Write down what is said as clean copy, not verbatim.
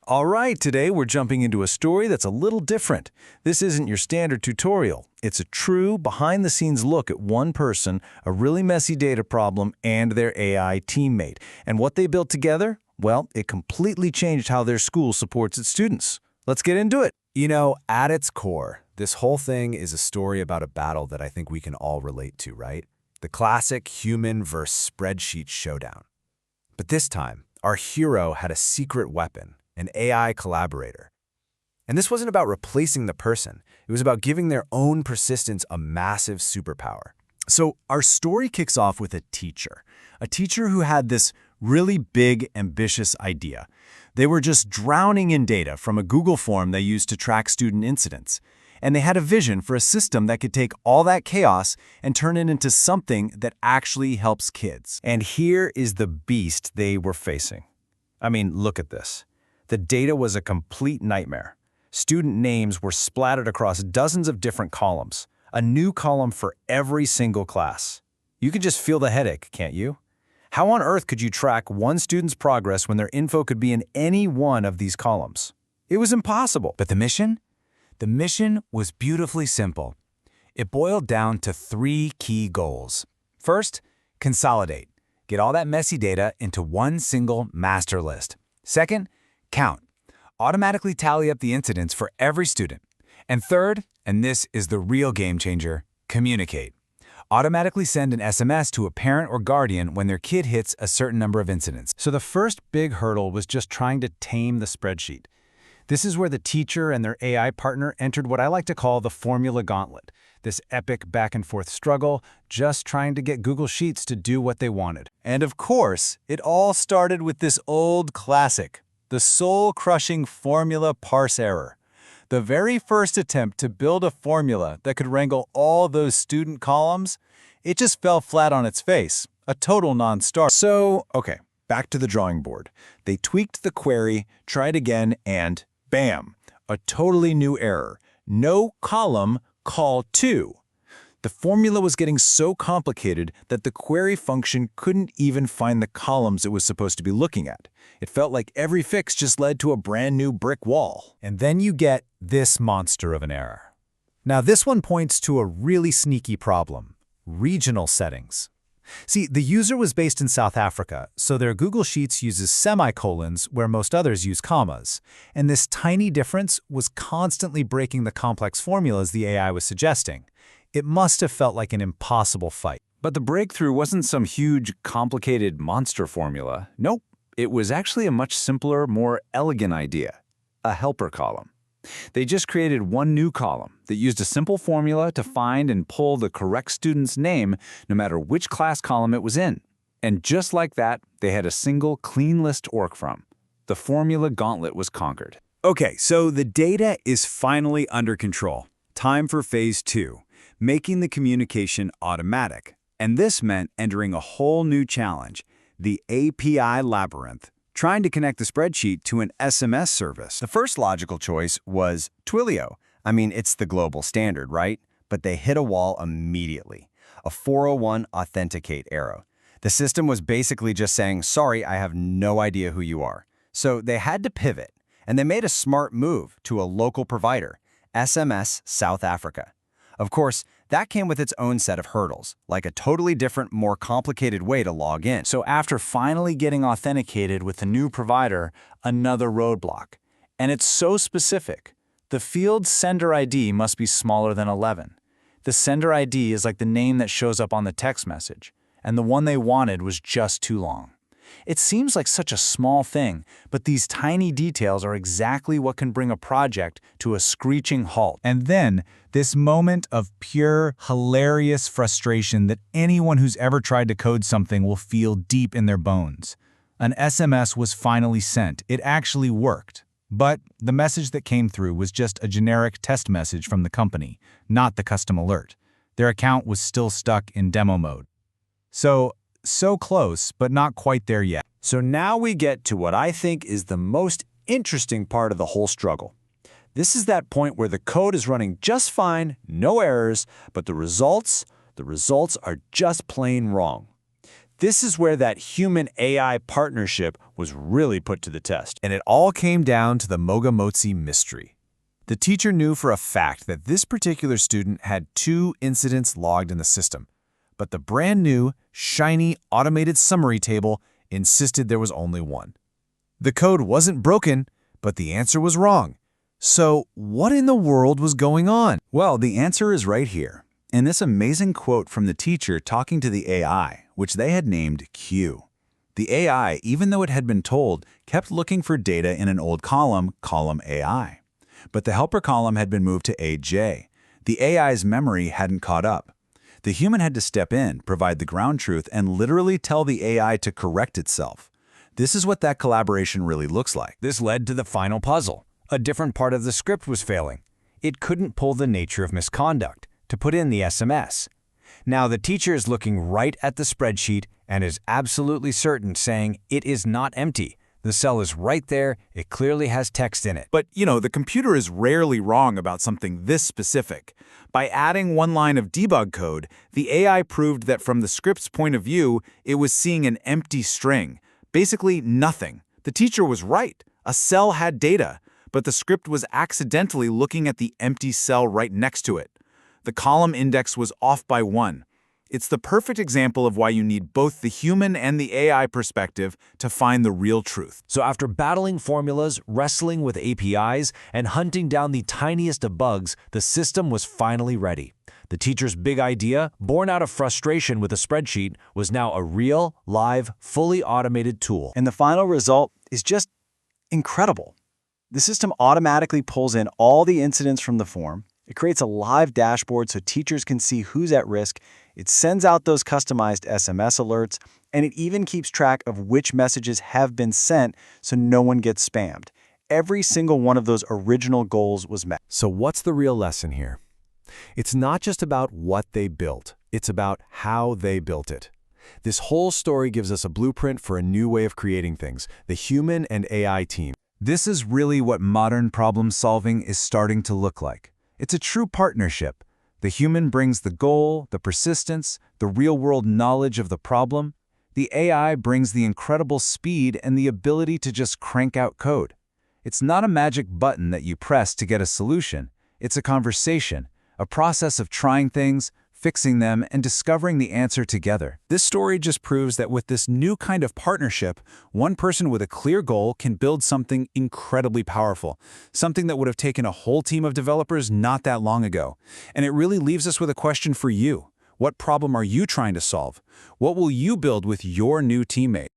All right, today we're jumping into a story that's a little different. This isn't your standard tutorial. It's a true, behind-the-scenes look at one person, a really messy data problem, and their AI teammate. And what they built together? Well, it completely changed how their school supports its students. Let's get into it. You know, at its core, this whole thing is a story about a battle that I think we can all relate to, right? The classic human versus spreadsheet showdown. But this time, our hero had a secret weapon, an AI collaborator. And this wasn't about replacing the person. It was about giving their own persistence a massive superpower. So our story kicks off with a teacher who had this really big, ambitious idea. They were just drowning in data from a Google form they used to track student incidents. And they had a vision for a system that could take all that chaos and turn it into something that actually helps kids. And here is the beast they were facing. I mean, look at this. The data was a complete nightmare. Student names were splattered across dozens of different columns, a new column for every single class. You can just feel the headache, can't you? How on earth could you track one student's progress when their info could be in any one of these columns? It was impossible. But the mission? The mission was beautifully simple. It boiled down to 3 key goals. First, consolidate. Get all that messy data into one single master list. Second, count. Automatically tally up the incidents for every student. And third, and this is the real game changer, communicate. Automatically send an SMS to a parent or guardian when their kid hits a certain number of incidents. So the first big hurdle was just trying to tame the spreadsheet. This is where the teacher and their AI partner entered what I like to call the formula gauntlet, this epic back-and-forth struggle, just trying to get Google Sheets to do what they wanted. And of course, it all started with this old classic, the soul-crushing formula parse error. The very first attempt to build a formula that could wrangle all those student columns, it just fell flat on its face, a total non-starter. So, okay, back to the drawing board. They tweaked the query, tried again, and bam, a totally new error. No column, call to. The formula was getting so complicated that the query function couldn't even find the columns it was supposed to be looking at. It felt like every fix just led to a brand new brick wall. And then you get this monster of an error. Now this one points to a really sneaky problem, regional settings. See, the user was based in South Africa, so their Google Sheets uses semicolons where most others use commas. And this tiny difference was constantly breaking the complex formulas the AI was suggesting. It must have felt like an impossible fight. But the breakthrough wasn't some huge, complicated monster formula. Nope, it was actually a much simpler, more elegant idea, a helper column. They just created one new column that used a simple formula to find and pull the correct student's name no matter which class column it was in. And just like that, they had a single, clean list to work from. The formula gauntlet was conquered. Okay, so the data is finally under control. Time for phase 2. Making the communication automatic. And this meant entering a whole new challenge, the API labyrinth, trying to connect the spreadsheet to an SMS service. The first logical choice was Twilio. I mean, it's the global standard, right? But they hit a wall immediately. A 401 authenticate error. The system was basically just saying, sorry, I have no idea who you are. So they had to pivot, and they made a smart move to a local provider, SMS South Africa. Of course, that came with its own set of hurdles, like a totally different, more complicated way to log in. So after finally getting authenticated with the new provider, another roadblock. And it's so specific. The field sender ID must be smaller than 11. The sender ID is like the name that shows up on the text message, and the one they wanted was just too long. It seems like such a small thing, but these tiny details are exactly what can bring a project to a screeching halt. And then, this moment of pure, hilarious frustration that anyone who's ever tried to code something will feel deep in their bones. An SMS was finally sent. It actually worked. But the message that came through was just a generic test message from the company, not the custom alert. Their account was still stuck in demo mode. So close, but not quite there yet. So now we get to what I think is the most interesting part of the whole struggle. This is that point where the code is running just fine, no errors, but the results are just plain wrong. This is where that human-AI partnership was really put to the test. And it all came down to the Mogamotsi mystery. The teacher knew for a fact that this particular student had 2 incidents logged in the system, but the brand new, shiny, automated summary table insisted there was only 1. The code wasn't broken, but the answer was wrong. So what in the world was going on? Well, the answer is right here, in this amazing quote from the teacher talking to the AI, which they had named Q. The AI, even though it had been told, kept looking for data in an old column, column AI. But the helper column had been moved to AJ. The AI's memory hadn't caught up. The human had to step in, provide the ground truth, and literally tell the AI to correct itself. This is what that collaboration really looks like. This led to the final puzzle. A different part of the script was failing. It couldn't pull the nature of misconduct to put in the SMS. Now the teacher is looking right at the spreadsheet and is absolutely certain, saying it is not empty. The cell is right there, it clearly has text in it. But, the computer is rarely wrong about something this specific. By adding 1 line of debug code, the AI proved that from the script's point of view, it was seeing an empty string. Basically, nothing. The teacher was right. A cell had data, but the script was accidentally looking at the empty cell right next to it. The column index was off by 1. It's the perfect example of why you need both the human and the AI perspective to find the real truth. So after battling formulas, wrestling with APIs, and hunting down the tiniest of bugs, the system was finally ready. The teacher's big idea, born out of frustration with a spreadsheet, was now a real, live, fully automated tool. And the final result is just incredible. The system automatically pulls in all the incidents from the form. It creates a live dashboard so teachers can see who's at risk. It sends out those customized SMS alerts, and it even keeps track of which messages have been sent so no one gets spammed. Every single one of those original goals was met. So what's the real lesson here? It's not just about what they built, it's about how they built it. This whole story gives us a blueprint for a new way of creating things, the human and AI team. This is really what modern problem solving is starting to look like. It's a true partnership. The human brings the goal, the persistence, the real-world knowledge of the problem. The AI brings the incredible speed and the ability to just crank out code. It's not a magic button that you press to get a solution. It's a conversation, a process of trying things, fixing them, and discovering the answer together. This story just proves that with this new kind of partnership, one person with a clear goal can build something incredibly powerful, something that would have taken a whole team of developers not that long ago. And it really leaves us with a question for you. What problem are you trying to solve? What will you build with your new teammate?